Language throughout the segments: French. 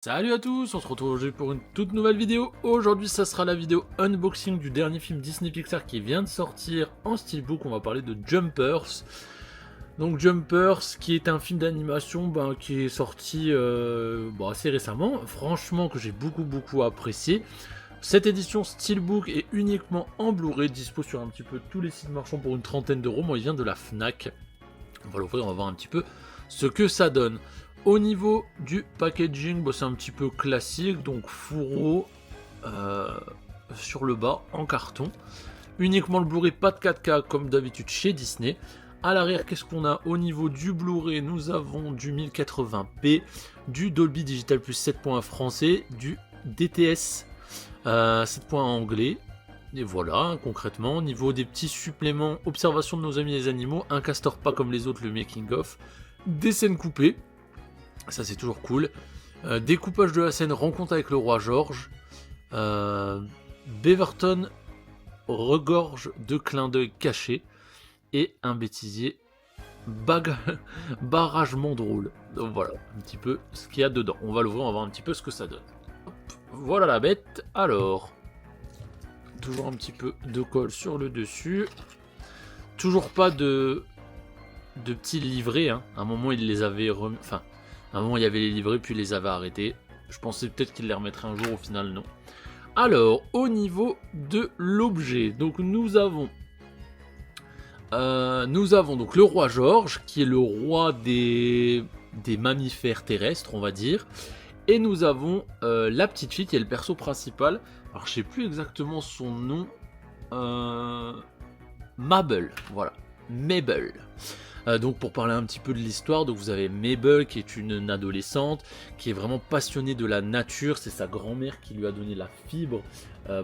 Salut à tous, on se retrouve aujourd'hui pour une toute nouvelle vidéo. Aujourd'hui, ça sera la vidéo unboxing du dernier film Disney Pixar qui vient de sortir en steelbook. On va parler de Jumpers. Donc Jumpers, qui est un film d'animation qui est sorti assez récemment. Franchement, que j'ai beaucoup apprécié. Cette édition steelbook est uniquement en Blu-ray, dispo sur un petit peu tous les sites marchands pour une trentaine d'euros. Moi, il vient de la Fnac. On va l'ouvrir, on va voir un petit peu ce que ça donne. Au niveau du packaging, c'est un petit peu classique, donc fourreau sur le bas en carton. Uniquement le Blu-ray, pas de 4K comme d'habitude chez Disney. À l'arrière, qu'est-ce qu'on a? Au niveau du Blu-ray, nous avons du 1080p, du Dolby Digital Plus 7.1 français, du DTS 7.1 anglais. Et voilà, concrètement, au niveau des petits suppléments, observation de nos amis les animaux, un castor pas comme les autres, le making of, des scènes coupées. Ça c'est toujours cool. Découpage de la scène, rencontre avec le roi George. Beaverton regorge de clins d'œil cachés. Et un bêtisier barragement drôle. Donc voilà, un petit peu ce qu'il y a dedans. On va l'ouvrir, on va voir un petit peu ce que ça donne. Hop, voilà la bête. Alors, toujours un petit peu de colle sur le dessus. Toujours pas de petits livrets. Hein. À un moment, ils les avaient remis. Enfin, à un moment, il y avait les livrets, puis ils les avaient arrêtés. Je pensais peut-être qu'ils les remettraient un jour, au final, non. Alors, au niveau de l'objet, donc nous avons donc le roi George, qui est le roi des mammifères terrestres, on va dire. Et nous avons la petite fille, qui est le perso principal. Alors, je sais plus exactement son nom. Mabel, voilà. Mabel. Donc pour parler un petit peu de l'histoire, donc vous avez Mabel qui est une adolescente qui est vraiment passionnée de la nature. C'est sa grand-mère qui lui a donné la fibre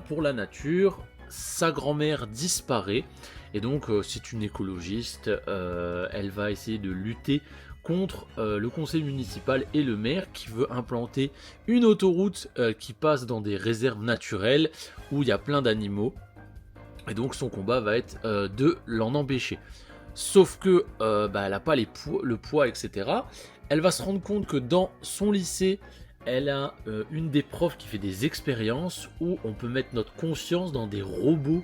pour la nature. Sa grand-mère disparaît et donc c'est une écologiste. Elle va essayer de lutter contre le conseil municipal et le maire qui veut implanter une autoroute qui passe dans des réserves naturelles où il y a plein d'animaux. Et donc son combat va être de l'en empêcher. Sauf que elle n'a pas le poids, etc. Elle va se rendre compte que dans son lycée, elle a une des profs qui fait des expériences où on peut mettre notre conscience dans des robots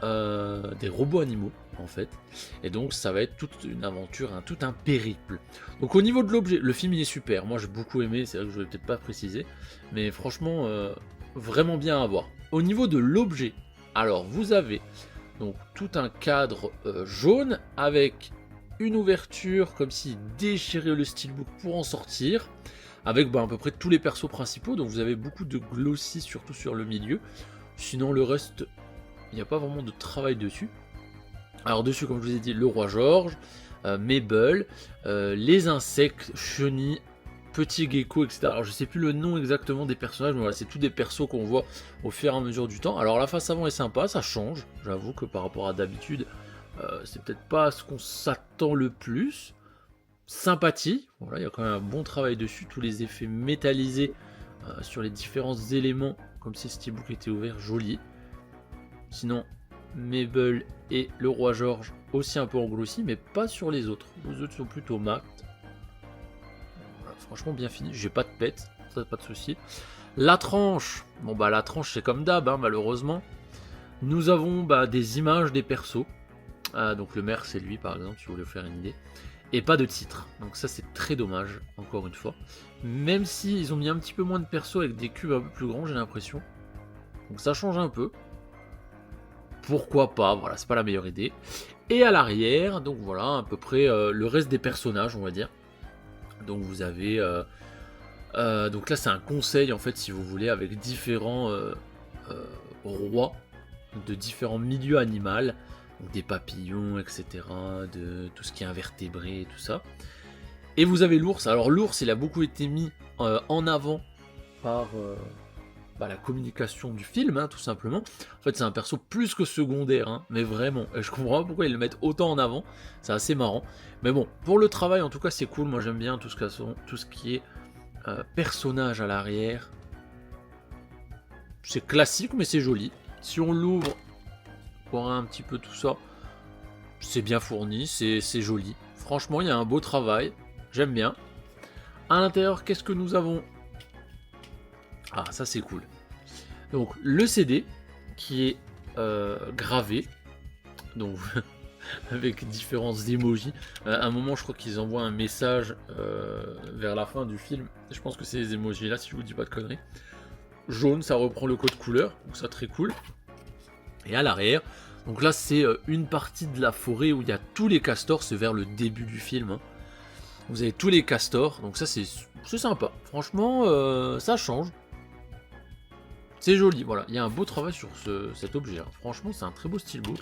animaux en fait. Et donc ça va être toute une aventure, tout un périple. Donc au niveau de l'objet, le film il est super. Moi j'ai beaucoup aimé, c'est vrai que je ne l'ai peut-être pas précisé. Mais franchement, vraiment bien à voir. Au niveau de l'objet, alors vous avez donc tout un cadre jaune avec une ouverture comme s'il déchirait le steelbook pour en sortir, avec à peu près tous les persos principaux. Donc vous avez beaucoup de glossy surtout sur le milieu. Sinon le reste, il n'y a pas vraiment de travail dessus. Alors dessus, comme je vous ai dit, le roi George, Mabel, les insectes, chenilles, petits geckos, etc. Alors je sais plus le nom exactement des personnages, mais voilà, c'est tous des persos qu'on voit au fur et à mesure du temps. Alors la face avant est sympa, ça change. J'avoue que par rapport à d'habitude, c'est peut-être pas ce qu'on s'attend le plus. Sympathie, voilà, il y a quand même un bon travail dessus. Tous les effets métallisés sur les différents éléments, comme si Steelbook était ouvert, joli. Sinon, Mabel et le roi George aussi un peu en glossy, mais pas sur les autres. Les autres sont plutôt mat. Franchement bien fini, j'ai pas de pète, ça pas de souci. La tranche, la tranche c'est comme d'hab malheureusement. Nous avons des images des persos. Donc le maire c'est lui par exemple si vous voulez vous faire une idée. Et pas de titre, donc ça c'est très dommage encore une fois. Même si ils ont mis un petit peu moins de persos avec des cubes un peu plus grands j'ai l'impression. Donc ça change un peu. Pourquoi pas, voilà c'est pas la meilleure idée. Et à l'arrière, donc voilà à peu près le reste des personnages on va dire. Donc vous avez donc là c'est un conseil en fait si vous voulez avec différents rois de différents milieux animaux, donc des papillons etc, de tout ce qui est invertébré et tout ça. Et vous avez l'ours. Alors l'ours il a beaucoup été mis en avant par la communication du film tout simplement. En fait c'est un perso plus que secondaire mais vraiment, et je comprends pas pourquoi ils le mettent autant en avant, c'est assez marrant. Mais bon, pour le travail en tout cas c'est cool, moi j'aime bien tout ce qui est personnage à l'arrière. C'est classique mais c'est joli. Si on l'ouvre, on voit un petit peu tout ça. C'est bien fourni, c'est joli. Franchement il y a un beau travail, j'aime bien. À l'intérieur qu'est-ce que nous avons? Ah, ça c'est cool. Donc le CD qui est gravé, donc avec différents emojis. À un moment, je crois qu'ils envoient un message vers la fin du film. Je pense que c'est les emojis là, si je vous dis pas de conneries. Jaune, ça reprend le code couleur, donc ça très cool. Et à l'arrière, donc là c'est une partie de la forêt où il y a tous les castors, c'est vers le début du film. Hein. Vous avez tous les castors, donc ça c'est sympa. Franchement, ça change. C'est joli, voilà. Il y a un beau travail sur cet objet. Hein. Franchement, c'est un très beau steelbook.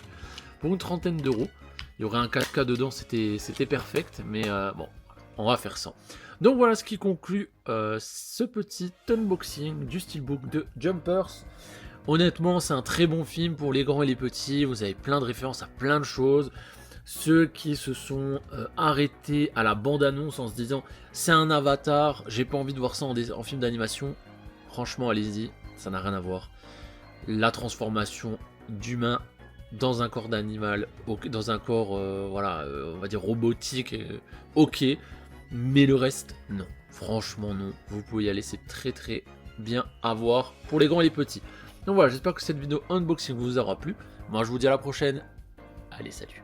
Pour une trentaine d'euros, il y aurait un 4K dedans, c'était perfect. Mais bon, on va faire ça. Donc voilà ce qui conclut ce petit unboxing du steelbook de Jumpers. Honnêtement, c'est un très bon film pour les grands et les petits. Vous avez plein de références à plein de choses. Ceux qui se sont arrêtés à la bande-annonce en se disant c'est un avatar, j'ai pas envie de voir ça en film d'animation. Franchement, allez-y, ça n'a rien à voir. La transformation d'humain dans un corps d'animal, dans un corps, voilà, on va dire robotique, ok. Mais le reste, non. Franchement, non. Vous pouvez y aller, c'est très très bien à voir pour les grands et les petits. Donc voilà, j'espère que cette vidéo unboxing vous aura plu. Moi, je vous dis à la prochaine. Allez, salut.